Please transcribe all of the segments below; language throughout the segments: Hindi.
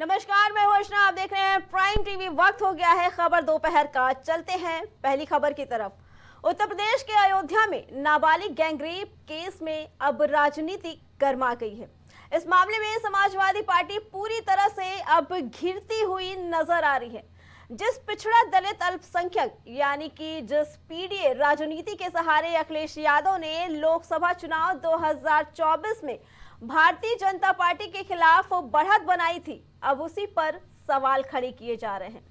नमस्कार, मैं हूं अर्चना। आप देख रहे हैं प्राइम टीवी। वक्त हो गया है खबर दोपहर का। चलते हैं पहली खबर की तरफ। उत्तर प्रदेश के अयोध्या में नाबालिग गैंगरेप केस में अब राजनीति गर्मा गई है। इस मामले में समाजवादी पार्टी पूरी तरह से अब घिरती हुई नजर आ रही है। जिस पिछड़ा दलित अल्पसंख्यक यानी कि जिस पीडीए राजनीति के सहारे अखिलेश यादव ने लोकसभा चुनाव 2024 में भारतीय जनता पार्टी के खिलाफ बढ़त बनाई थी, अब उसी पर सवाल खड़े किए जा रहे हैं।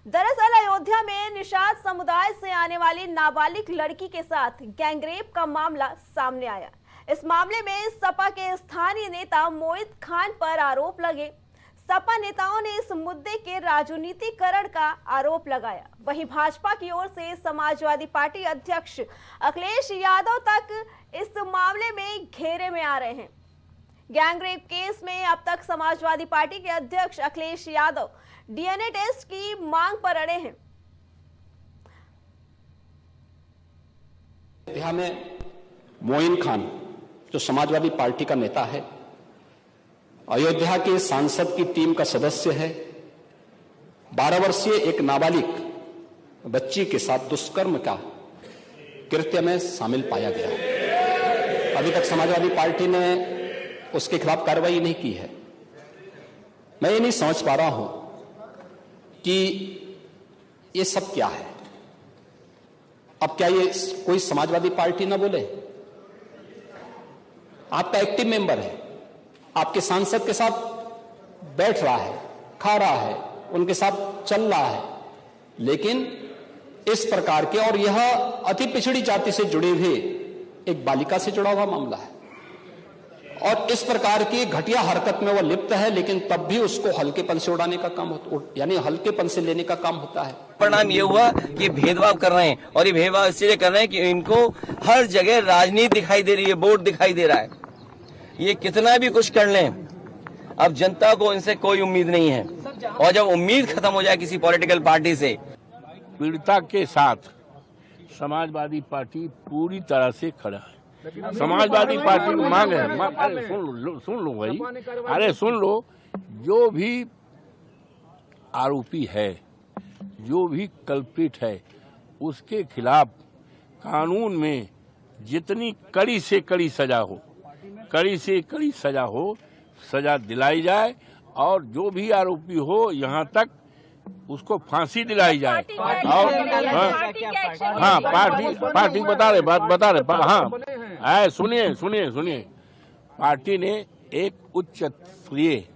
दरअसल अयोध्या में निषाद समुदाय से आने वाली नाबालिग लड़की के साथ गैंगरेप का मामला सामने आया। इस मामले में सपा के स्थानीय नेता मोहित खान पर आरोप लगे। सपा नेताओं ने इस मुद्दे के राजनीतिकरण का आरोप लगाया। वहीं भाजपा की ओर से समाजवादी पार्टी अध्यक्ष अखिलेश यादव तक इस मामले में घेरे में आ रहे हैं। गैंगरेप केस में अब तक समाजवादी पार्टी के अध्यक्ष अखिलेश यादव डीएनए टेस्ट की मांग पर अड़े हैं। अयोध्या में मोइन खान जो समाजवादी पार्टी का नेता है, अयोध्या के सांसद की टीम का सदस्य है, 12 वर्षीय एक नाबालिग बच्ची के साथ दुष्कर्म का कृत्य में शामिल पाया गया। अभी तक समाजवादी पार्टी ने उसके खिलाफ कार्रवाई नहीं की है। मैं ये नहीं समझ पा रहा हूं कि ये सब क्या है। अब क्या ये कोई समाजवादी पार्टी ना बोले? आपका एक्टिव मेंबर है, आपके सांसद के साथ बैठ रहा है, खा रहा है, उनके साथ चल रहा है, लेकिन इस प्रकार के, और यह अति पिछड़ी जाति से जुड़े हुए एक बालिका से जुड़ा हुआ मामला है और इस प्रकार की घटिया हरकत में वह लिप्त है, लेकिन तब भी उसको हल्केपन से उड़ाने का काम यानी हल्केपन से लेने का काम होता है। परिणाम ये हुआ कि भेदभाव कर रहे हैं, और ये भेदभाव इसलिए कर रहे हैं कि इनको हर जगह राजनीति दिखाई दे रही है, वोट दिखाई दे रहा है। ये कितना भी कुछ कर लें, अब जनता को इनसे कोई उम्मीद नहीं है, और जब उम्मीद खत्म हो जाए किसी पॉलिटिकल पार्टी से, पीड़िता के साथ समाजवादी पार्टी पूरी तरह से खड़ा है। समाजवादी पार्टी को मांग है, अरे सुन लो भाई, अरे सुन लो, जो भी आरोपी है, जो भी कल्प्रिट है, उसके खिलाफ कानून में जितनी कड़ी से कड़ी सजा हो, कड़ी से कड़ी सजा हो, सजा दिलाई जाए, और जो भी आरोपी हो यहाँ तक उसको फांसी दिलाई जाए। और हाँ, पार्टी बता रहे हाँ, सुनिए, पार्टी ने एक उच्च स्तरीय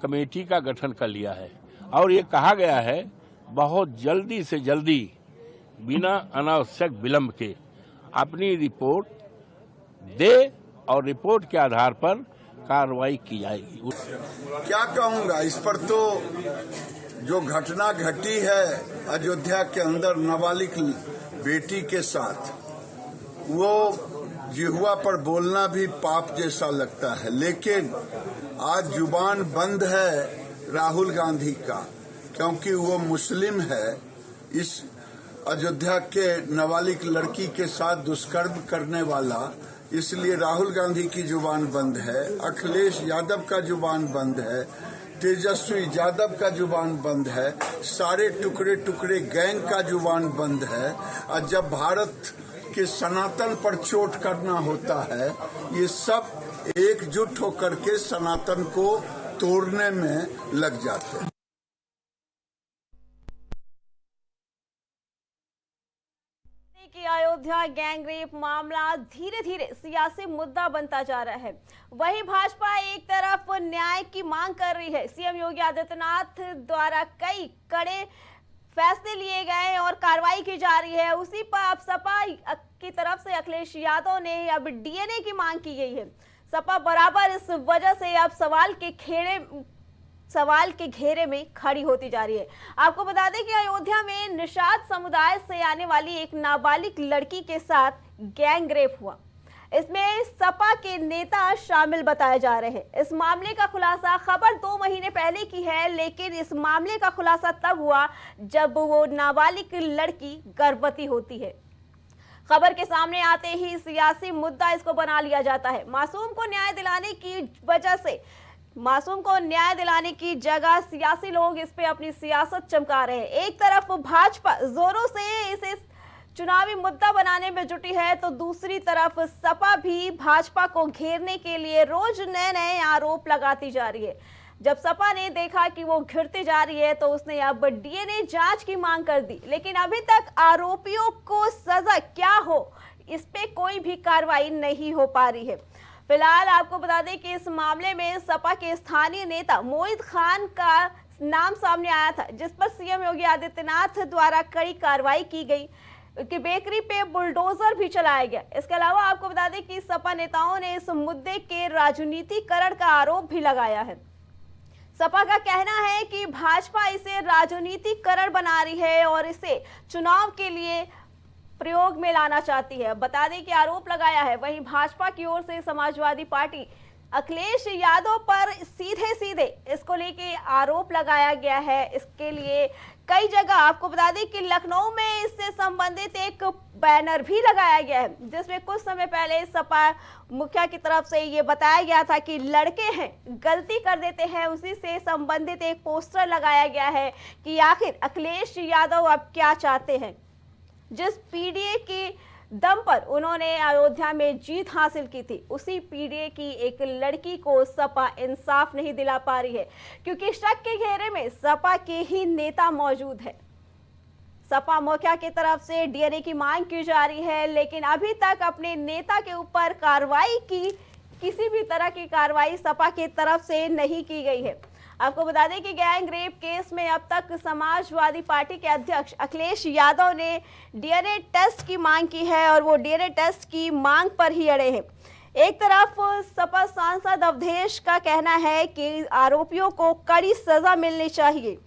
कमेटी का गठन कर लिया है, और ये कहा गया है बहुत जल्दी से जल्दी बिना अनावश्यक विलंब के अपनी रिपोर्ट दे, और रिपोर्ट के आधार पर कार्रवाई की जाएगी। क्या कहूँगा इस पर, तो जो घटना घटी है अयोध्या के अंदर नाबालिग बेटी के साथ, वो जिह्वा पर बोलना भी पाप जैसा लगता है। लेकिन आज जुबान बंद है राहुल गांधी का, क्योंकि वो मुस्लिम है। इस अयोध्या के नाबालिग लड़की के साथ दुष्कर्म करने वाला, इसलिए राहुल गांधी की जुबान बंद है, अखिलेश यादव का जुबान बंद है, तेजस्वी यादव का जुबान बंद है, सारे टुकड़े टुकड़े गैंग का जुबान बंद है। और जब भारत के सनातन पर चोट करना होता है, ये सब एकजुट होकर के सनातन को तोड़ने में लग जाते हैं। कि अयोध्या गैंगरेप मामला धीरे धीरे सियासी मुद्दा बनता जा रहा है। वहीं भाजपा एक तरफ न्याय की मांग कर रही है। सीएम योगी आदित्यनाथ द्वारा कई कड़े फैसले लिए गए और कार्रवाई की जा रही है। उसी पर अब सपा की तरफ से अखिलेश यादव ने अब डीएनए की मांग की गई है। सपा बराबर इस वजह से अब सवाल के घेरे में खड़ी होती जा रही है। आपको बता दें कि अयोध्या में निषाद समुदाय से आने वाली एक नाबालिग लड़की के साथ गैंगरेप हुआ। इसमें सपा के नेता शामिल बताए जा रहे हैं। इस मामले का खुलासा खबर 2 महीने पहले की है, लेकिन इस मामले का खुलासा तब हुआ जब वो नाबालिग लड़की गर्भवती होती है। खबर के सामने आते ही सियासी मुद्दा इसको बना लिया जाता है। मासूम को न्याय दिलाने की वजह से मासूम को न्याय दिलाने की जगह सियासी लोग इस पे अपनी सियासत चमका रहे हैं। एक तरफ भाजपा जोरों से इसे चुनावी मुद्दा बनाने में जुटी है, तो दूसरी तरफ सपा भी भाजपा को घेरने के लिए रोज नए नए आरोप लगाती जा रही है। जब सपा ने देखा कि वो घिरती जा रही है तो उसने अब डीएनए जांच की मांग कर दी, लेकिन अभी तक आरोपियों को सजा क्या हो इस पे कोई भी कार्रवाई नहीं हो पा रही है। फिलहाल आपको बता दें कि इस मामले में सपा के स्थानीय नेता मोहित खान का नाम सामने आया था, जिस पर सीएम योगी आदित्यनाथ द्वारा कड़ी कार्रवाई की गई कि बेकरी पे बुलडोजर भी चलाया गया। इसके अलावा आपको बता दें कि सपा नेताओं ने इस मुद्दे के राजनीतिकरण का आरोप भी लगाया है। सपा का कहना है कि भाजपा इसे राजनीतिकरण बना रही है और इसे चुनाव के लिए प्रयोग में लाना चाहती है। बता दें कि आरोप लगाया है। वहीं भाजपा की ओर से समाजवादी पार्टी अखिलेश यादव पर सीधे सीधे इसको लेके आरोप लगाया गया है। इसके लिए कई जगह आपको बता दें कि लखनऊ में इससे संबंधित एक बैनर भी लगाया गया है, जिसमें कुछ समय पहले सपा मुखिया की तरफ से ये बताया गया था कि लड़के हैं गलती कर देते हैं। उसी से संबंधित एक पोस्टर लगाया गया है कि आखिर अखिलेश यादव अब क्या चाहते हैं। जिस पीडीए के दम पर उन्होंने अयोध्या में जीत हासिल की थी, उसी पीडीए की एक लड़की को सपा इंसाफ नहीं दिला पा रही है, क्योंकि शक के घेरे में सपा के ही नेता मौजूद है। सपा मुखिया की तरफ से डीएनए की मांग की जा रही है, लेकिन अभी तक अपने नेता के ऊपर कार्रवाई की किसी भी तरह की कार्रवाई सपा की तरफ से नहीं की गई है। आपको बता दें कि गैंग रेप केस में अब तक समाजवादी पार्टी के अध्यक्ष अखिलेश यादव ने डीएनए टेस्ट की मांग की है और वो डीएनए टेस्ट की मांग पर ही अड़े हैं। एक तरफ सपा सांसद अवधेश का कहना है कि आरोपियों को कड़ी सजा मिलनी चाहिए,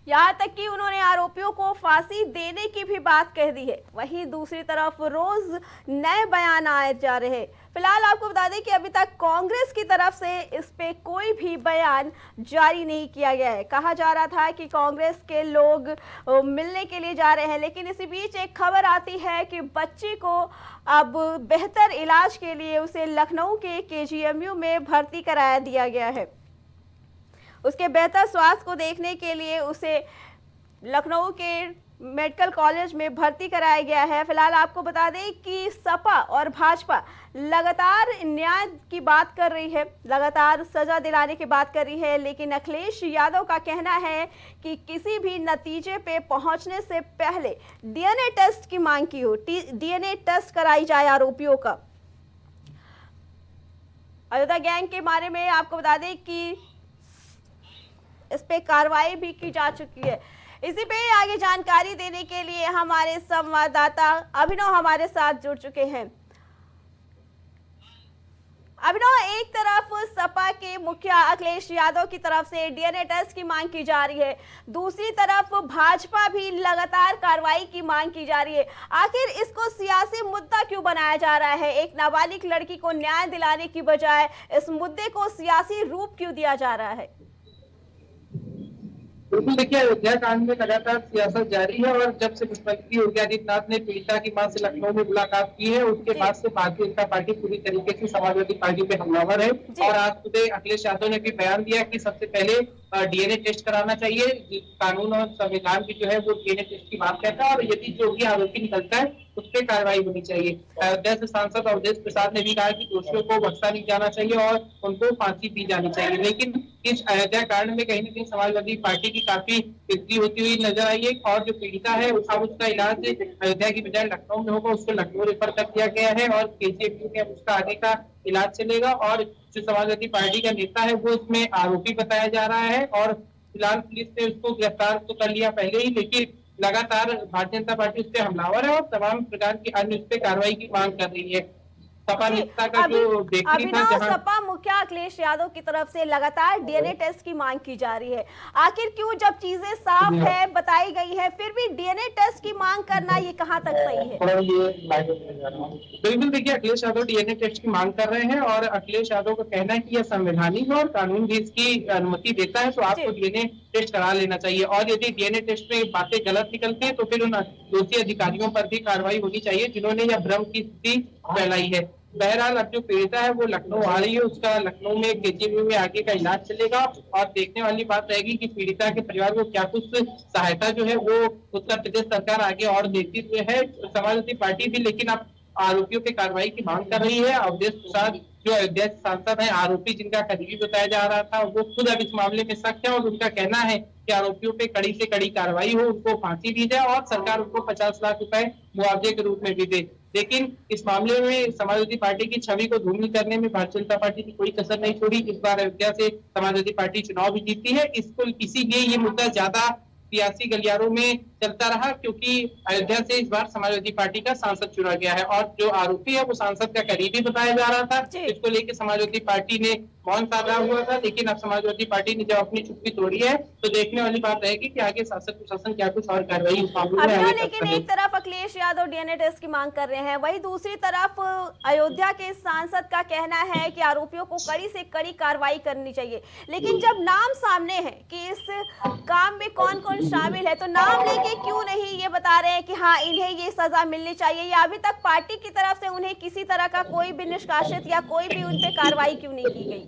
यहाँ तक कि उन्होंने आरोपियों को फांसी देने की भी बात कह दी है। वहीं दूसरी तरफ रोज नए बयान आए जा रहे हैं। फिलहाल आपको बता दें कि अभी तक कांग्रेस की तरफ से इस पे कोई भी बयान जारी नहीं किया गया है। कहा जा रहा था कि कांग्रेस के लोग मिलने के लिए जा रहे हैं, लेकिन इसी बीच एक खबर आती है कि बच्ची को अब बेहतर इलाज के लिए उसे लखनऊ के केजीएमयू में भर्ती कराया दिया गया है। उसके बेहतर स्वास्थ्य को देखने के लिए उसे लखनऊ के मेडिकल कॉलेज में भर्ती कराया गया है। फिलहाल आपको बता दें कि सपा और भाजपा लगातार न्याय की बात कर रही है, लगातार सजा दिलाने की बात कर रही है, लेकिन अखिलेश यादव का कहना है कि किसी भी नतीजे पे पहुंचने से पहले डीएनए टेस्ट की मांग की हो, डीएनए टेस्ट कराई जाए आरोपियों का। अयोध्या गैंग के बारे में आपको बता दें कि इस पे कार्रवाई भी की जा चुकी है। इसी पे आगे जानकारी देने के लिए हमारे संवाददाता अभिनव हमारे साथ जुड़ चुके हैं। अभिनव, एक तरफ सपा के मुखिया अखिलेश यादव की तरफ से डीएनए टेस्ट की मांग की जा रही है, दूसरी तरफ भाजपा भी लगातार कार्रवाई की मांग की जा रही है। आखिर इसको सियासी मुद्दा क्यों बनाया जा रहा है? एक नाबालिग लड़की को न्याय दिलाने की बजाय इस मुद्दे को सियासी रूप क्यों दिया जा रहा है? बिल्कुल, देखिए अयोध्या कांड में लगातार सियासत जारी है और जब से मुख्यमंत्री योगी आदित्यनाथ ने पीड़िता की मां से लखनऊ में मुलाकात की है, उसके बाद से भारतीय जनता पार्टी पूरी तरीके से समाजवादी पार्टी पे हमलावर है। और आज सुबह अखिलेश यादव ने भी बयान दिया कि सबसे पहले डीएनए टेस्ट कराना चाहिए। कानून और संविधान की जो है वो डीएनए टेस्ट की बात कहता है और यदि जो भी आरोपी निकलता है उस पर कार्रवाई होनी चाहिए। अयोध्या से सांसद अवधेश प्रसाद ने भी कहा कि दोषियों को बख्शा नहीं जाना चाहिए और उनको फांसी दी जानी चाहिए। लेकिन इस अयोध्या कांड में कहीं न कहीं समाजवादी पार्टी की काफी बिक्री होती हुई नजर आई है और जो पीड़िता है अब उसका इलाज अयोध्या की बजाय लखनऊ में होगा, उसको लखनऊ रेफर कर दिया गया है और केजीएमयू में उसका आगे का इलाज चलेगा। और जो समाजवादी पार्टी का नेता है वो इसमें आरोपी बताया जा रहा है और फिलहाल पुलिस ने उसको गिरफ्तार तो कर लिया पहले ही, लेकिन लगातार भारतीय जनता पार्टी उस पर हमलावर है और तमाम प्रकार की अन्य उस पर कार्रवाई की मांग कर रही है। सपा नेता का जो बेकरी था, सपा मुखिया अखिलेश यादव की तरफ से लगातार डीएनए टेस्ट की मांग की जा रही है। आखिर क्यों, जब चीजें साफ है, बताई गई है, फिर भी डीएनए टेस्ट की मांग करना ये कहां तक सही है? बिल्कुल, देखिए अखिलेश यादव डीएनए टेस्ट की मांग कर रहे हैं और अखिलेश यादव का कहना है कि यह संवैधानिक है और कानून भी इसकी अनुमति देता है, तो आपको डीएनए टेस्ट करा लेना चाहिए। और यदि डीएनए टेस्ट में बातें गलत निकलती है तो फिर उन दोषी अधिकारियों पर भी कार्रवाई होनी चाहिए जिन्होंने यह भ्रम की स्थिति फैलाई है। बहरहाल अब जो पीड़िता है वो लखनऊ आ रही है, उसका लखनऊ में केजीएमयू में आगे का इलाज चलेगा और देखने वाली बात रहेगी कि पीड़िता के परिवार को क्या कुछ सहायता जो है वो उत्तर प्रदेश सरकार आगे और देती हुई है। समाजवादी पार्टी भी लेकिन अब आरोपियों पे कार्रवाई की मांग कर रही है। अवधेश प्रसाद जो अयोध्या से सांसद है, आरोपी जिनका करीबी बताया जा रहा था, वो खुद अब इस मामले में सख्त है और उनका कहना है कि आरोपियों पे कड़ी से कड़ी कार्रवाई हो, उनको फांसी दी जाए और सरकार उनको 50 लाख रुपए मुआवजे के रूप में भी दे। लेकिन इस मामले में समाजवादी पार्टी की छवि को धूमिल करने में भारतीय जनता पार्टी की कोई कसर नहीं छोड़ी। इस बार अयोध्या से समाजवादी पार्टी चुनाव भी जीती है। इसीलिए ये मुद्दा ज्यादा सियासी गलियारों में चलता रहा क्योंकि अयोध्या से इस बार समाजवादी पार्टी का सांसद चुना गया है और जो आरोपी है वो सांसद का करीबी बताया जा रहा था। इसको लेकर समाजवादी पार्टी ने मौन साधा हुआ था, लेकिन अब समाजवादी पार्टी ने जब अपनी चुप्पी तोड़ी है तो देखने वाली बात रहेगी कि आगे शासक प्रशासन क्या कुछ और कार्रवाई इस मामले में आगे लेकिन एक तरफ अखिलेश यादव डीएनए टेस्ट की मांग कर रहे हैं, वही दूसरी तरफ अयोध्या के सांसद का कहना है कि आरोपियों को कड़ी से कड़ी कार्रवाई करनी चाहिए। लेकिन जब नाम सामने है कि इस काम में कौन कौन शामिल है तो नाम लेके क्यों नहीं ये बता रहे हैं कि हाँ इन्हें ये सजा मिलनी चाहिए, या अभी तक पार्टी की तरफ से उन्हें किसी तरह का कोई भी निष्कासित या कोई भी उन पे कार्रवाई क्यों नहीं की गई?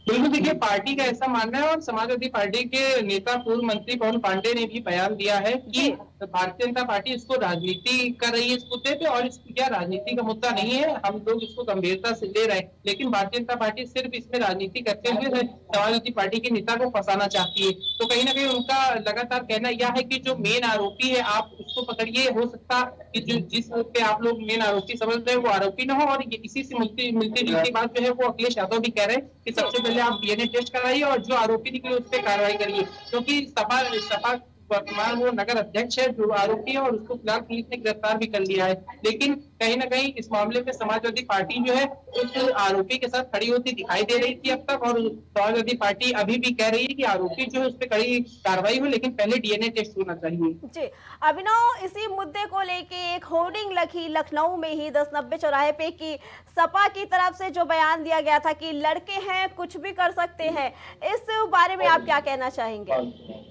बिल्कुल, देखिए पार्टी का ऐसा मानना है और समाजवादी पार्टी के नेता पूर्व मंत्री पवन पांडे ने भी बयान दिया है कि भारतीय जनता पार्टी इसको राजनीति कर रही है इस मुद्दे पे, और यह राजनीति का मुद्दा नहीं है, हम लोग इसको गंभीरता से ले रहे हैं। लेकिन भारतीय जनता पार्टी सिर्फ इसमें राजनीति करते हुए समाजवादी पार्टी के नेता को फंसाना चाहती है। तो कहीं ना कहीं उनका लगातार कहना यह है कि जो मेन आरोपी है आप उसको पकड़िए, हो सकता कि जो जिस पे आप लोग मेन आरोपी समझ रहे हैं वो आरोपी न हो। और इसी से मिलती जुलती बात जो है वो अखिलेश यादव भी कह रहे हैं कि सबसे पहले आप डीएनए टेस्ट कराइए और जो आरोपी निकले उस पर कार्रवाई करिए, क्योंकि सपा वर्तमान वो नगर अध्यक्ष है जो आरोपी है और उसको फिलहाल पुलिस ने गिरफ्तार भी कर लिया है। लेकिन कहीं ना कहीं इस मामले में समाजवादी पार्टी जो है उस आरोपी के साथ खड़ी होती दिखाई दे रही थी अब तक, और समाजवादी पार्टी अभी भी कह रही है कि आरोपी जो है उस पर कड़ी कार्रवाई हो, लेकिन पहले डीएनए टेस्ट होना चाहिए। जी अभिनव, इसी मुद्दे को लेके एक होर्डिंग लगी लखनऊ में ही 1090 चौराहे पे कि सपा की तरफ से जो बयान दिया गया था कि लड़के हैं कुछ भी कर सकते हैं, इस बारे में आप क्या कहना चाहेंगे?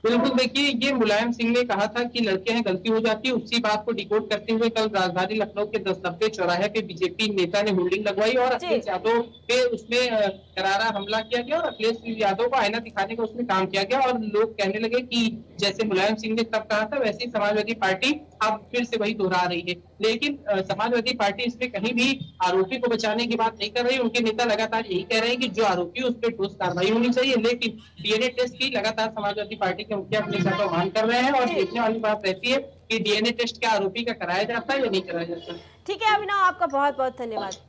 बिल्कुल, देखिए ये मुलायम सिंह ने कहा था कि लड़के हैं गलती हो जाती है, उसी बात को डिकोड करते हुए कल राजधानी लखनऊ के 1090 चौराहे पे बीजेपी नेता ने होर्डिंग लगवाई और अखिलेश यादव पे उसमें करारा हमला किया गया और अखिलेश यादव को आईना दिखाने का उसमें काम किया गया और लोग कहने लगे कि जैसे मुलायम सिंह ने तब कहा था वैसे ही समाजवादी पार्टी अब फिर से वही दोहरा रही है। लेकिन समाजवादी पार्टी इसमें कहीं भी आरोपी को बचाने की बात नहीं कर रही। उनके नेता लगातार यही कह रहे हैं कि जो आरोपी उस पर ठोस कार्रवाई होनी चाहिए, लेकिन डीएनए टेस्ट की लगातार समाजवादी पार्टी के मुखिया अपने साथ मांग कर रहे हैं और देखने वाली बात रहती है कि डीएनए टेस्ट क्या आरोपी का कराया जाता है या नहीं कराया जाता। ठीक है अभिनव, आपका बहुत बहुत धन्यवाद।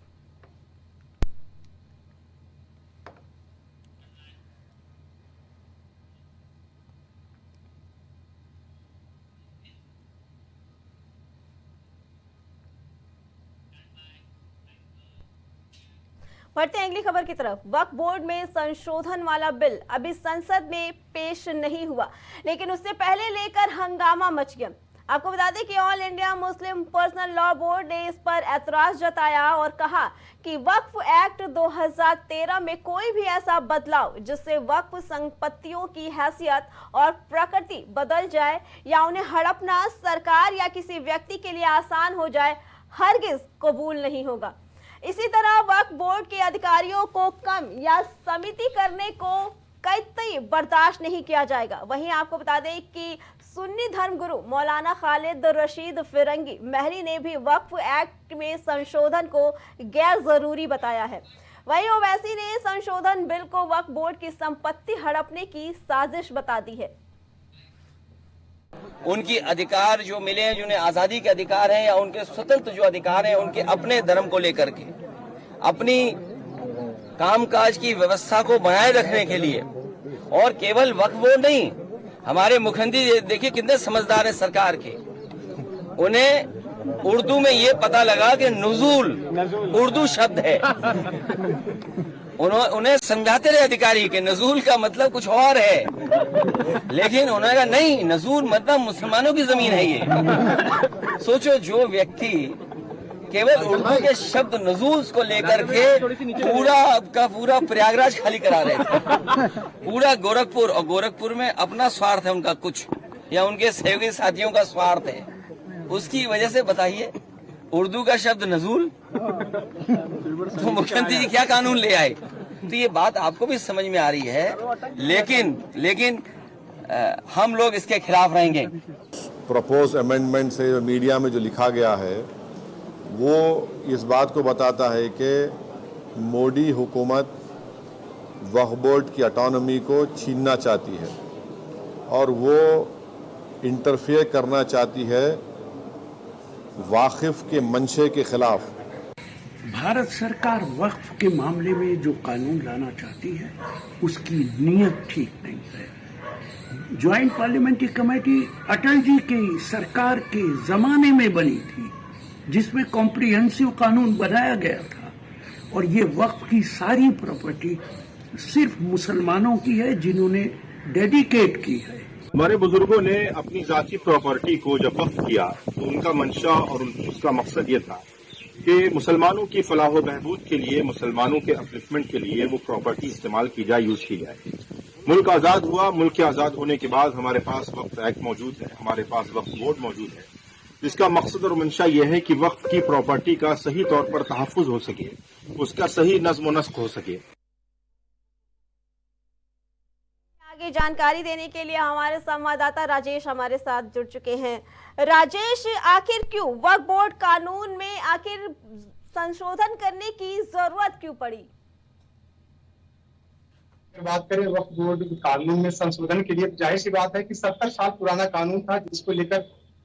बढ़ते हैं अगली खबर की तरफ। वक्फ बोर्ड में संशोधन वाला बिल अभी संसद में पेश नहीं हुआ, लेकिन उससे पहले लेकर हंगामा मच गया। आपको बता दें कि all India Muslim personal law board ने इस पर ऐतराज जताया और कहा कि वक्फ एक्ट 2013 में कोई भी ऐसा बदलाव जिससे वक्फ संपत्तियों की हैसियत और प्रकृति बदल जाए या उन्हें हड़पना सरकार या किसी व्यक्ति के लिए आसान हो जाए, हरगिज कबूल नहीं होगा। इसी तरह वक्फ बोर्ड के अधिकारियों को कम या समिति करने को कतई बर्दाश्त नहीं किया जाएगा। वहीं आपको बता दें कि सुन्नी धर्मगुरु मौलाना खालिद रशीद फिरंगी महली ने भी वक्फ एक्ट में संशोधन को गैर जरूरी बताया है। वहीं ओवैसी ने संशोधन बिल को वक्फ बोर्ड की संपत्ति हड़पने की साजिश बता दी है। उनकी अधिकार जो मिले हैं, जिन्हें आजादी के अधिकार हैं या उनके स्वतंत्र जो अधिकार हैं, उनके अपने धर्म को लेकर के अपनी कामकाज की व्यवस्था को बनाए रखने के लिए, और केवल वक्फ बोर्ड नहीं, हमारे मुख्यमंत्री देखिए कितने समझदार हैं सरकार के। उन्हें उर्दू में ये पता लगा कि नुज़ूल उर्दू शब्द है, उन्हें समझाते रहे अधिकारी के नजूल का मतलब कुछ और है, लेकिन उन्होंने कहा नहीं, नजूल मतलब मुसलमानों की जमीन है ये। सोचो, जो व्यक्ति केवल उर्दू के शब्द नजूल को लेकर के पूरा का पूरा प्रयागराज खाली करा रहे थे, पूरा गोरखपुर, और गोरखपुर में अपना स्वार्थ है उनका कुछ, या उनके सहयोगी साथियों का स्वार्थ है, उसकी वजह से बताइए उर्दू का शब्द नजूल, तो मुख्यमंत्री जी क्या कानून ले आए? तो ये बात आपको भी समझ में आ रही है, लेकिन हम लोग इसके खिलाफ रहेंगे। प्रपोज अमेंडमेंट से मीडिया में जो लिखा गया है वो इस बात को बताता है कि मोदी हुकूमत वक्फ बोर्ड की ऑटोनॉमी को छीनना चाहती है और वो इंटरफेयर करना चाहती है वाकिफ के मंशे के खिलाफ। भारत सरकार वक्फ के मामले में जो कानून लाना चाहती है उसकी नीयत ठीक नहीं है। Joint parliamentary committee Atal ji की सरकार के जमाने में बनी थी, जिसमें कॉम्प्रिहेंसिव कानून बनाया गया था, और ये वक्फ की सारी प्रॉपर्टी सिर्फ मुसलमानों की है जिन्होंने डेडिकेट की है। हमारे बुजुर्गों ने अपनी जाती प्रॉपर्टी को जब वक्फ किया तो उनका मंशा और उसका मकसद ये था कि मुसलमानों की फलाह व बहबूद के लिए, मुसलमानों के अपलिफ्टमेंट के लिए वो प्रॉपर्टी इस्तेमाल की जाए, यूज की जाए। मुल्क आज़ाद हुआ, मुल्क के आज़ाद होने के बाद हमारे पास वक्फ एक्ट मौजूद है, हमारे पास वक्फ बोर्ड मौजूद है, जिसका मकसद और मंशा यह है कि वक्फ की प्रॉपर्टी का सही तौर पर तहफ़्फ़ुज़ हो सके, उसका सही नज़्म व नस्ख हो सके। आगे जानकारी देने के लिए हमारे संवाददाता राजेश हमारे साथ जुड़ चुके हैं। राजेश, आखिर क्यों वक्फ बोर्ड कानून में आखिर संशोधन करने की जरूरत क्यों पड़ी? बात करें वक्फ बोर्ड कानून में संशोधन के लिए, जाहिर सी बात है कि 70 साल पुराना कानून था, जिसको लेकर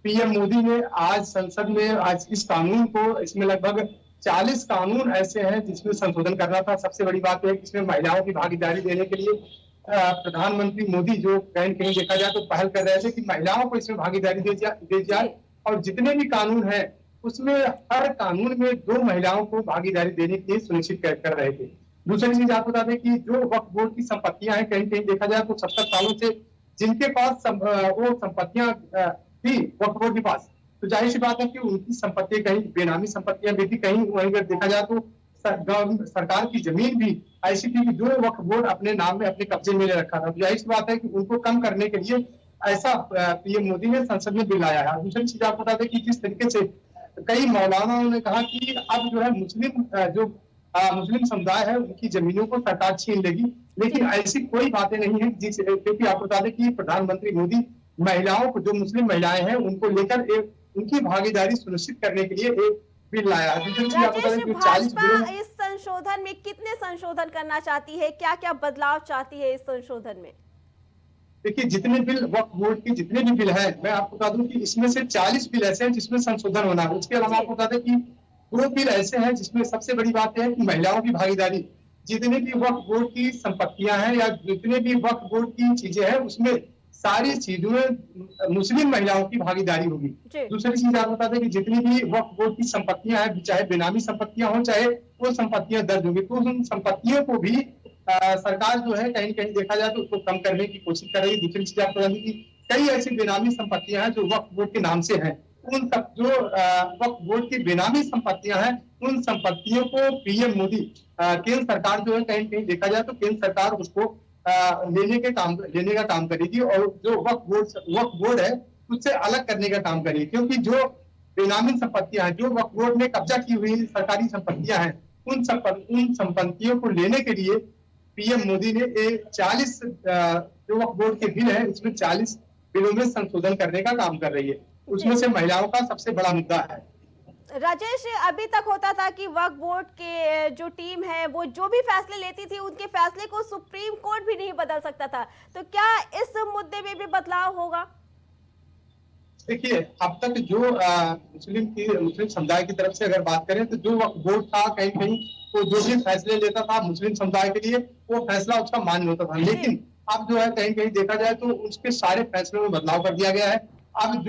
पीएम मोदी ने आज संसद में आज इस कानून को, इसमें लगभग 40 कानून ऐसे हैं जिसमें संशोधन करना था। सबसे बड़ी बात है कि इसमें महिलाओं की भागीदारी देने के लिए प्रधानमंत्री मोदी जो कहीं कहीं देखा जाए तो पहल कर रहे थे कि महिलाओं को इसमें भागीदारी दी जाए, और जितने भी कानून है उसमें हर कानून में 2 महिलाओं को भागीदारी देने के लिए सुनिश्चित कर रहे थे। दूसरी चीज आपको बता दें कि जो वक्फ बोर्ड की संपत्तियां हैं, कहीं कहीं देखा जाए तो 70 सालों से जिनके पास वो संपत्तियां थी वक्फ बोर्ड के पास, तो जाहिर सी बात है कि उनकी संपत्ति कहीं बेनामी संपत्तियां भी थी, कहीं वहीं अगर देखा जाए तो सरकार की जमीन भी ऐसी थी कि जो वक्फ बोर्ड अपने नाम में अपने कब्जे में ले रखा था। तो जाहिर सी बात है कि उनको कम करने के लिए ऐसा पीएम मोदी ने संसद में बिल लाया है। दूसरी चीज आपको बता दें कि किस तरीके से कई मौलानाओं ने कहा कि अब जो है मुस्लिम समुदाय है उनकी जमीनों को सरकार छीन लेगी, लेकिन ऐसी कोई बातें नहीं है, क्योंकि आपको बता दें कि प्रधानमंत्री मोदी महिलाओं को, जो मुस्लिम महिलाएं हैं उनको लेकर उनकी भागीदारी सुनिश्चित करने के लिए एक बिल लाया। भाजपा इस संशोधन में कितने संशोधन करना चाहती है, क्या क्या बदलाव चाहती है इस संशोधन में? देखिए, जितने बिल वक्फ बोर्ड के जितने भी बिल हैं, मैं आपको बता दूं कि इसमें से 40 बिल ऐसे हैं जिसमें संशोधन होना है। उसके अलावा आपको बता दें कि 2 बिल ऐसे हैं जिसमें सबसे बड़ी बात है कि महिलाओं की भागीदारी, जितने भी वक्फ बोर्ड की संपत्तियां हैं या जितने भी वक्फ बोर्ड की चीजें हैं उसमें सारी चीजों में मुस्लिम महिलाओं की भागीदारी होगी। दूसरी चीज आप बता दें कि जितनी भी वक्फ बोर्ड की संपत्तियां हैं, चाहे बेनामी संपत्तियां हो चाहे वो संपत्तियां दर्ज होगी, तो उन संपत्तियों को भी सरकार जो है कहीं कहीं देखा जाए तो उसको कम करने की कोशिश कर रही है। दूसरी चीज आपको बता दें कि कई ऐसी बेनामी संपत्तियां हैं जो वक्फ बोर्ड के नाम से हैं, उन सब जो वक्फ बोर्ड की बेनामी संपत्तियां हैं उन संपत्तियों को पीएम मोदी केंद्र सरकार जो है कहीं कहीं देखा जाए तो केंद्र सरकार उसको लेने का काम करेगी, और जो वक्फ बोर्ड है उससे अलग करने का काम करेगी, क्योंकि जो बेनामी संपत्तियां हैं, जो वक्फ बोर्ड ने कब्जा की हुई सरकारी संपत्तियां हैं, उन संपत्तियों को लेने के लिए पीएम मोदी ने 40 जो वक्फ बोर्ड के बिल है उसमें 40 बिलों में संशोधन करने का काम कर रही है। उसमें से महिलाओं का सबसे बड़ा मुद्दा है। राजेश, अभी तक होता था कि वक्फ बोर्ड के जो टीम है वो जो भी फैसले लेती थी उनके फैसले को सुप्रीम कोर्ट भी नहीं बदल सकता था, तो क्या इस मुद्दे में भी बदलाव होगा? देखिए, अब तक जो मुस्लिम समुदाय की तरफ से अगर बात करें तो जो वक्फ बोर्ड था कहीं कहीं वो जो भी फैसले लेता था मुस्लिम समुदाय के लिए वो फैसला उसका मान्य होता था, लेकिन अब जो है कहीं कहीं देखा जाए तो उसके सारे फैसलों में बदलाव कर दिया गया है। अब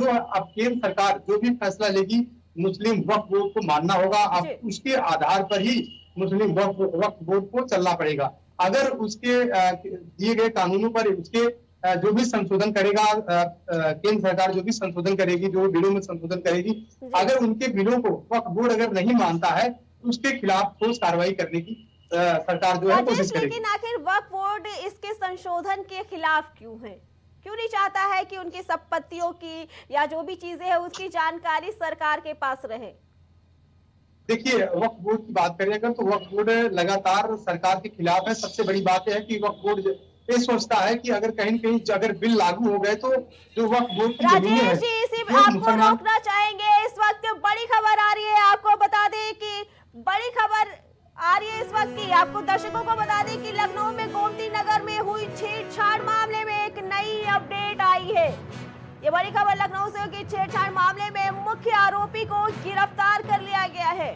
केंद्र सरकार जो भी फैसला लेगी मुस्लिम वक्फ बोर्ड को मानना होगा, अब उसके आधार पर ही मुस्लिम वक्फ बोर्ड को चलना पड़ेगा। अगर उसके दिए गए कानूनों पर उसके जो भी संशोधन करेगा केंद्र सरकार, जो भी संशोधन करेगी, जो बिलों में संशोधन करेगी, अगर उनके बिलों को वक्फ बोर्ड अगर नहीं मानता है तो उसके खिलाफ ठोस कार्रवाई करने की सरकार जो है कोशिश करेगी। लेकिन आखिर वक्फ बोर्ड इसके संशोधन के खिलाफ क्यों है? क्यों नहीं चाहता है कि उनकी संपत्तियों की या जो भी चीजें हैं उसकी जानकारी सरकार के पास रहे? देखिए, वक्फ बोर्ड की बात करें अगर तो वक्फ बोर्ड लगातार सरकार के खिलाफ है। सबसे बड़ी बात यह है कि वक्फ बोर्ड ये सोचता है कि अगर कहीं न कहीं अगर बिल लागू हो गए तो जो वक्फ बोर्ड की जमीनें राजेश हैं, जी, इसी जो आपको मुसलमान रोकना चाहेंगे। इस वक्त बड़ी खबर आ रही है, आपको बता दें कि बड़ी खबर आ रही है इस वक्त की, आपको दर्शकों को बता दें कि लखनऊ में गोमती नगर में हुई छेड़छाड़ मामले में एक नई अपडेट आई है। ये बड़ी खबर लखनऊ से कि छेड़छाड़ मामले में मुख्य आरोपी को गिरफ्तार कर लिया गया है।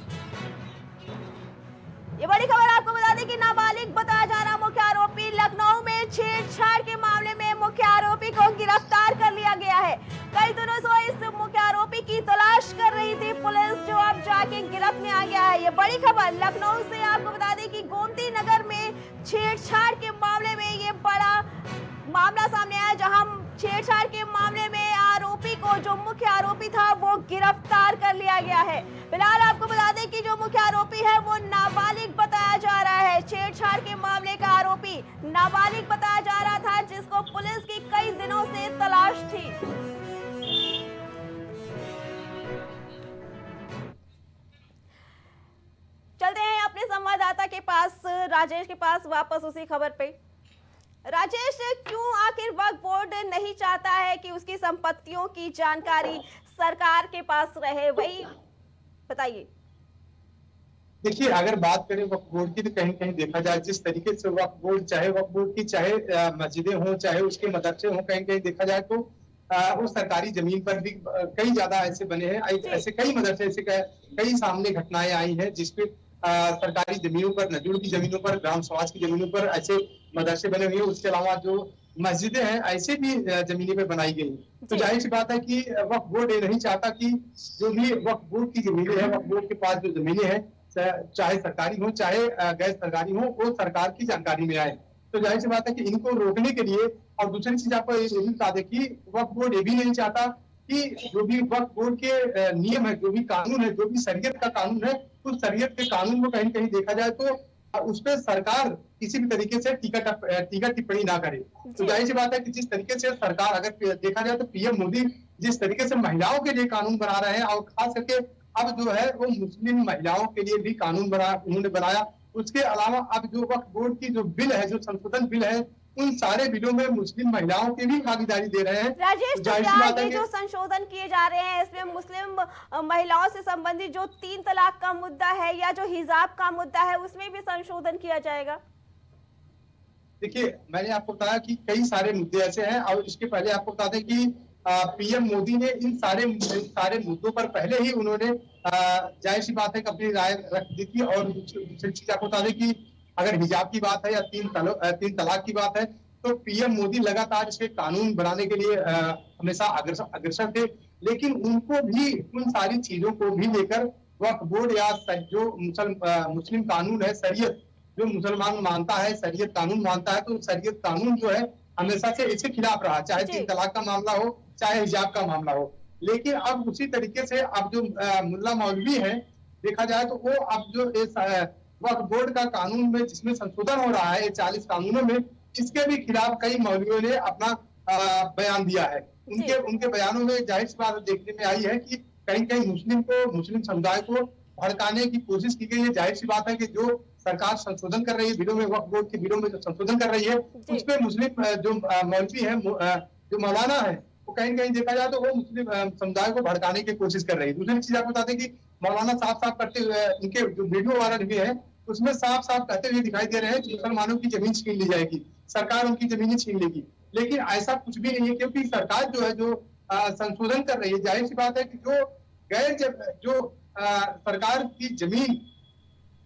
ये बड़ी खबर आपको बता दें कि नाबालिग बताया जा रहा मुख्य आरोपी, लखनऊ में छेड़छाड़ के मामले में मुख्य आरोपी को गिरफ्तार कर लिया गया है। कई दिनों से इस मुख्य आरोपी की तलाश कर रही थी पुलिस, जो अब जाके गिरफ्त में आ गया है। ये बड़ी खबर लखनऊ से आपको बता दें कि गोमती नगर में छेड़छाड़ के मामले में ये बड़ा मामला सामने आया, जहां छेड़छाड़ के मामले में आरोपी को, जो मुख्य आरोपी था, वो गिरफ्तार कर लिया गया है। फिलहाल आपको बता दें कि जो मुख्य आरोपी है वो नाबालिग बताया जा रहा है। छेड़छाड़ के मामले का आरोपी नाबालिग बताया जा रहा था, जिसको पुलिस की कई दिनों से तलाश थी। चलते हैं अपने संवाददाता के पास, राजेश के पास, वापस उसी खबर पे। राजेश, क्यों आखिर वक्फ बोर्ड नहीं चाहता है कि उसकी संपत्तियों की जानकारी सरकार के पास रहे, वही बताइए। देखिए, अगर बात करें वक्फ बोर्ड की तो कहीं कहीं देखा जाए जिस तरीके से वक्फ बोर्ड, चाहे वक्फ बोर्ड की चाहे मस्जिदें हों, चाहे उसके मदरसे हों, कहीं कहीं देखा जाए तो वो सरकारी जमीन पर भी कई ज्यादा ऐसे बने हैं। ऐसे कई मदरसे, ऐसे कई सामने घटनाएं आई हैं जिसपे सरकारी जमीनों पर, नजूर की जमीनों पर, ग्राम समाज की जमीनों पर ऐसे मदरसे बने हुए हैं। उसके अलावा जो मस्जिदें हैं ऐसे भी जमीनों पर बनाई गई। तो जाहिर सी बात है कि वक्फ बोर्ड ये नहीं चाहता कि जो भी वक्फ बोर्ड की जमीनें हैं, वक्फ बोर्ड के पास जो जमीनें हैं, चाहे सरकारी हो चाहे गैर सरकारी हो, वो सरकार की जानकारी में आए। तो जाहिर सी बात है कि इनको रोकने के लिए, और दूसरी चीज आपको ये भी बता दें कि वक्फ बोर्ड ये भी नहीं चाहता कि जो भी वक्फ बोर्ड के नियम है, जो भी कानून है, जो भी शरीयत का कानून है, उस शरीयत के कानून को कहीं कहीं देखा जाए तो उस पर सरकार किसी भी तरीके से टीका टिप्पणी ना करे। तो जाहिर सी बात है कि जिस तरीके से सरकार, अगर देखा जाए तो पीएम मोदी जिस तरीके से महिलाओं के लिए कानून बना रहे हैं, और खास करके अब जो है वो मुस्लिम महिलाओं के लिए भी कानून उन्होंने बनाया। उसके अलावा अब जो वक्फ बोर्ड की जो बिल है, जो संशोधन बिल है, उन सारे बिलों में मुस्लिम महिलाओं की भी भागीदारी दे रहे हैं। राजेश, तो क्या ये जो संशोधन किए जा रहे हैं, इसमें मुस्लिम महिलाओं से संबंधित जो 3 तलाक का मुद्दा है या जो हिजाब का मुद्दा है, उसमें भी संशोधन किया जाएगा? देखिए, मैंने आपको बताया कि कई सारे मुद्दे ऐसे हैं, और इसके पहले आपको बता दें कि पीएम मोदी ने इन सारे मुद्दों पर पहले ही उन्होंने जाहिर सी बात है कि अपनी राय रख दी थी। और दूसरी चीज आपको बता दें कि अगर हिजाब की बात है या 3 तलाक की बात है, तो पीएम मोदी लगातार इसके कानून बनाने के लिए हमेशा अग्रसर थे। लेकिन उनको भी, उन सारी चीजों को भी लेकर वक्फ बोर्ड या जो मुस्लिम कानून है, शरीयत जो मुसलमान मानता है, शरीयत कानून मानता है, तो शरीयत कानून जो है हमेशा से इसके खिलाफ रहा, चाहे 3 तलाक का मामला हो, चाहे हिजाब का मामला हो। लेकिन अब उसी तरीके से अब जो मुल्ला मौलवी है, देखा जाए तो वो अब जो वक्फ बोर्ड का कानून में जिसमें संशोधन हो रहा है, 40 कानूनों में, इसके भी खिलाफ कई मौलवियों ने अपना बयान दिया है। उनके बयानों में जाहिर सी बात देखने में आई है कि कहीं कहीं मुस्लिम समुदाय को भड़काने की कोशिश की गई है। जाहिर सी बात है कि जो सरकार संशोधन कर रही है बिलों में, वक्फ बोर्ड के बिलों में जो संशोधन कर रही है, उसमें मुस्लिम जो मौलवी है, जो मौलाना है, वो कहीं कहीं देखा जाए तो वो मुस्लिम समुदाय को भड़काने की कोशिश कर रही है। दूसरी चीज आपको बता दें कि मौलाना साफ साफ करते हुए, इनके जो वीडियो वायरल हुए हैं उसमें साफ साफ कहते हुए दिखाई दे रहे हैं कि मुसलमानों की जमीन छीन ली जाएगी, सरकार उनकी जमीनें छीन लेगी। लेकिन ऐसा कुछ भी नहीं है, क्योंकि सरकार जो है जो संशोधन कर रही है, जाहिर सी बात है कि जो सरकार की जमीन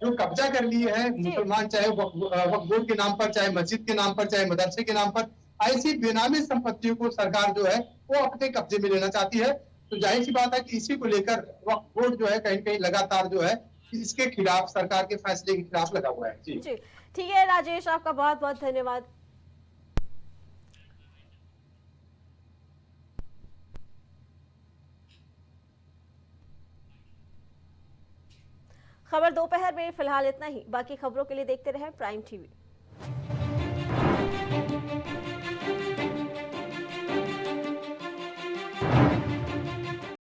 जो कब्जा कर ली है मुसलमान, चाहे वक्फ बोर्ड के नाम पर, चाहे मस्जिद के नाम पर, चाहे मदरसे के नाम पर, ऐसी बेनामी संपत्तियों को सरकार जो है वो अपने कब्जे में लेना चाहती है। तो जाहिर सी बात है कि इसी को लेकर वक्फ बोर्ड जो है कहीं कहीं लगातार जो है इसके खिलाफ, सरकार के फैसले के खिलाफ लगा हुआ है। जी ठीक है राजेश, आपका बहुत बहुत धन्यवाद। खबर दोपहर में फिलहाल इतना ही। बाकी खबरों के लिए देखते रहें प्राइम टीवी।